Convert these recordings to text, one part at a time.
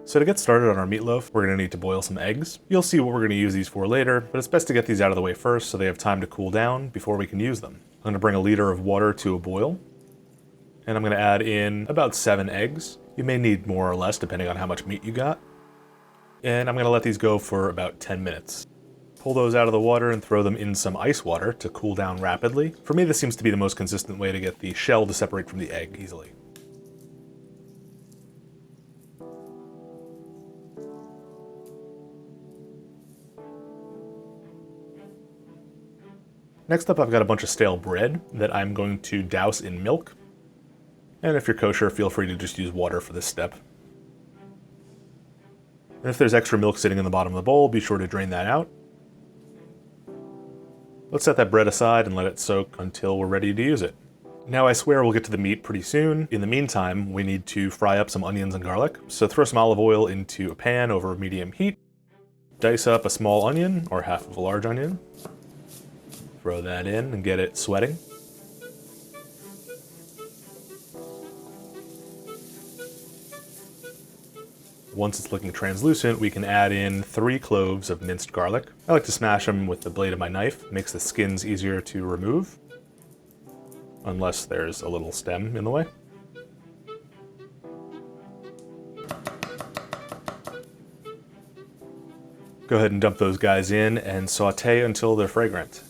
So to get started on our meatloaf, we're going to need to boil some eggs. You'll see what we're going to use these for later, but it's best to get these out of the way first so they have time to cool down before we can use them. I'm going to bring a liter of water to a boil, and I'm going to add in about 7 eggs. You may need more or less depending on how much meat you got. And I'm going to let these go for about 10 minutes. Pull those out of the water and throw them in some ice water to cool down rapidly. For me, this seems to be the most consistent way to get the shell to separate from the egg easily. Next up, I've got a bunch of stale bread that I'm going to douse in milk. And if you're kosher, feel free to just use water for this step. And if there's extra milk sitting in the bottom of the bowl, be sure to drain that out. Let's set that bread aside and let it soak until we're ready to use it. Now I swear we'll get to the meat pretty soon. In the meantime, we need to fry up some onions and garlic. So throw some olive oil into a pan over medium heat. Dice up a small onion, or half of a large onion. Throw that in and get it sweating. Once it's looking translucent, we can add in 3 cloves of minced garlic. I like to smash them with the blade of my knife. It makes the skins easier to remove, unless there's a little stem in the way. Go ahead and dump those guys in and saute until they're fragrant.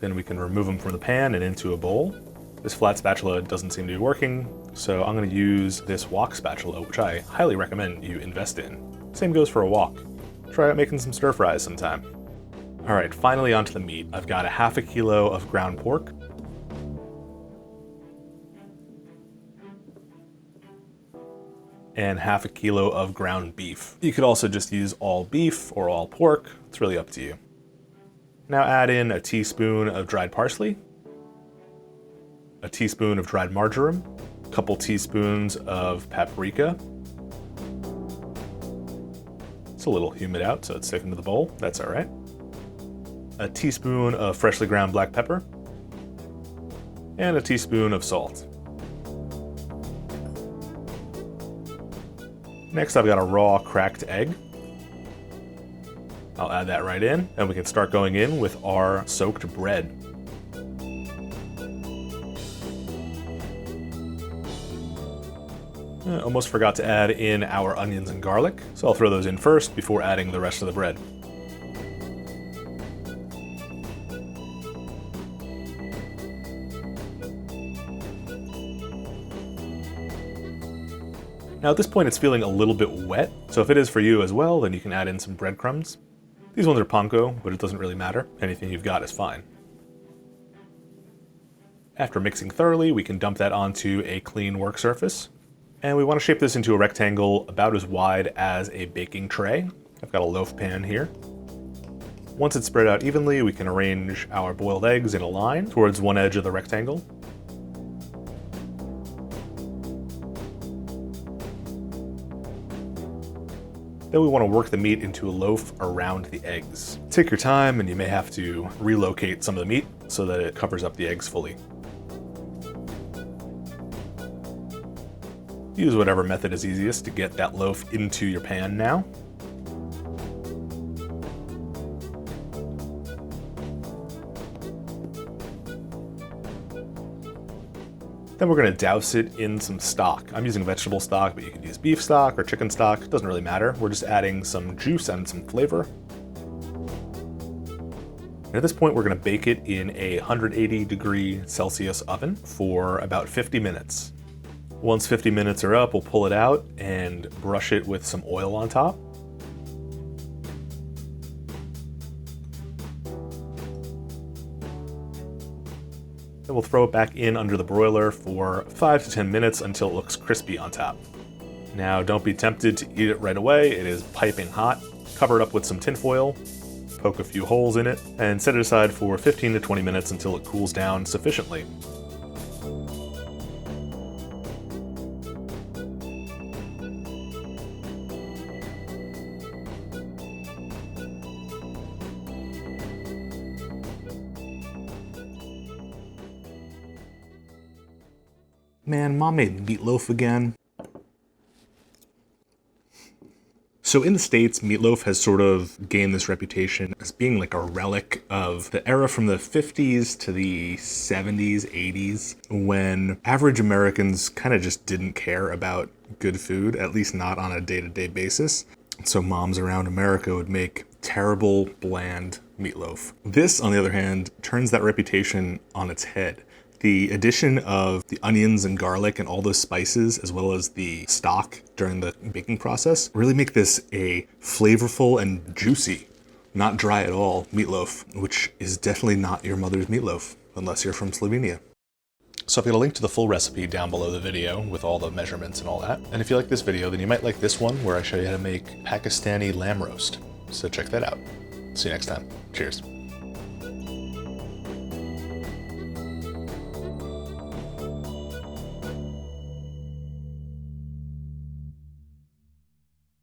Then we can remove them from the pan and into a bowl. This flat spatula doesn't seem to be working, so I'm going to use this wok spatula, which I highly recommend you invest in. Same goes for a wok. Try out making some stir fries sometime. Alright, finally onto the meat. I've got a half a kilo of ground pork. And half a kilo of ground beef. You could also just use all beef or all pork. It's really up to you. Now add in a teaspoon of dried parsley, a teaspoon of dried marjoram, a couple teaspoons of paprika. It's a little humid out, so it's sticking to the bowl. That's all right. A teaspoon of freshly ground black pepper, and a teaspoon of salt. Next, I've got a raw cracked egg. I'll add that right in, and we can start going in with our soaked bread. I almost forgot to add in our onions and garlic, so I'll throw those in first before adding the rest of the bread. Now at this point it's feeling a little bit wet, so if it is for you as well, then you can add in some breadcrumbs. These ones are panko, but it doesn't really matter. Anything you've got is fine. After mixing thoroughly, we can dump that onto a clean work surface. And we want to shape this into a rectangle about as wide as a baking tray. I've got a loaf pan here. Once it's spread out evenly, we can arrange our boiled eggs in a line towards one edge of the rectangle. Then we want to work the meat into a loaf around the eggs. Take your time, and you may have to relocate some of the meat so that it covers up the eggs fully. Use whatever method is easiest to get that loaf into your pan now. Then we're going to douse it in some stock. I'm using vegetable stock, but you could use beef stock or chicken stock. It doesn't really matter. We're just adding some juice and some flavor. And at this point, we're going to bake it in a 180-degree Celsius oven for about 50 minutes. Once 50 minutes are up, we'll pull it out and brush it with some oil on top. Then we'll throw it back in under the broiler for 5 to 10 minutes until it looks crispy on top. Now, don't be tempted to eat it right away. It is piping hot. Cover it up with some tin foil, poke a few holes in it, and set it aside for 15 to 20 minutes until it cools down sufficiently. Man, Mom made meatloaf again. So in the States, meatloaf has sort of gained this reputation as being like a relic of the era from the 50s to the 70s, 80s, when average Americans kind of just didn't care about good food, at least not on a day-to-day basis. So moms around America would make terrible, bland meatloaf. This, on the other hand, turns that reputation on its head. The addition of the onions and garlic and all those spices, as well as the stock during the baking process, really make this a flavorful and juicy, not dry at all, meatloaf, which is definitely not your mother's meatloaf, unless you're from Slovenia. So I've got a link to the full recipe down below the video with all the measurements and all that. And if you like this video, then you might like this one where I show you how to make Pakistani lamb roast. So check that out. See you next time. Cheers.